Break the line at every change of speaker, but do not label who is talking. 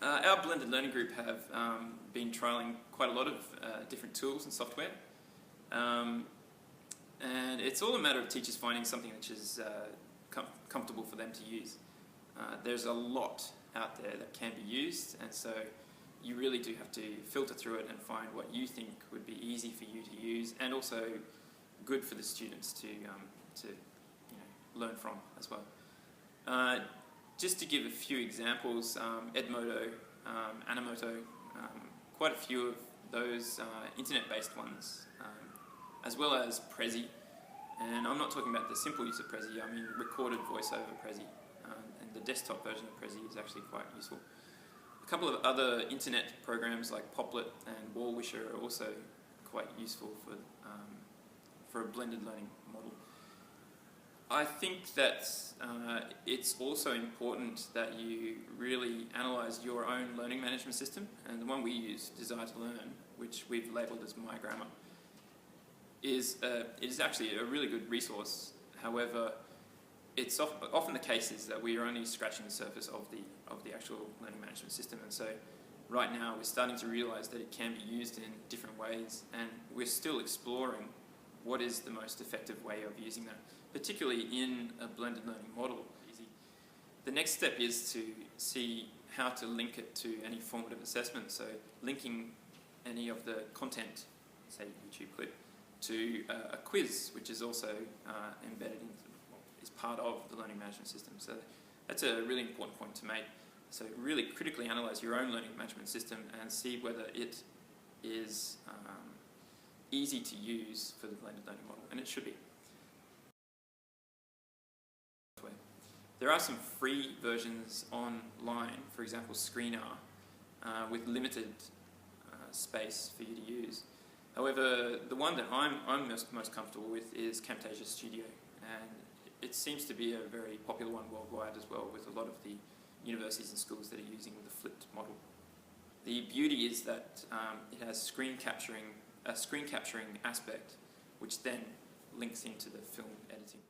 Our blended learning group have been trialling quite a lot of different tools and software, and it's all a matter of teachers finding something which is comfortable for them to use. There's a lot out there that can be used, and so you really do have to filter through it and find what you think would be easy for you to use, and also good for the students to learn from as well. Just to give a few examples, Edmodo, Animoto, quite a few of those internet-based ones, as well as Prezi. And I'm not talking about the simple use of Prezi, I mean recorded voiceover Prezi. And the desktop version of Prezi is actually quite useful. A couple of other internet programs like Poplet and Wallwisher are also quite useful for a blended learning model. I think that it's also important that you really analyse your own learning management system, and the one we use, Desire to Learn, which we've labelled as My Grammar, is actually a really good resource. However, it's often the case is that we are only scratching the surface of the actual learning management system, and so right now we're starting to realise that it can be used in different ways, and we're still exploring what is the most effective way of using that, particularly in a blended learning model. The next step is to see how to link it to any formative assessment, so linking any of the content, say YouTube clip, to a quiz, which is also embedded in, is part of the learning management system. So that's a really important point to make. So really critically analyse your own learning management system and see whether it is easy to use for the blended learning model, and it should be. There are some free versions online, for example Screenr, with limited space for you to use. However, the one that I'm most comfortable with is Camtasia Studio, and it seems to be a very popular one worldwide as well, with a lot of the universities and schools that are using the flipped model. The beauty is that it has a screen capturing aspect, which then links into the film editing.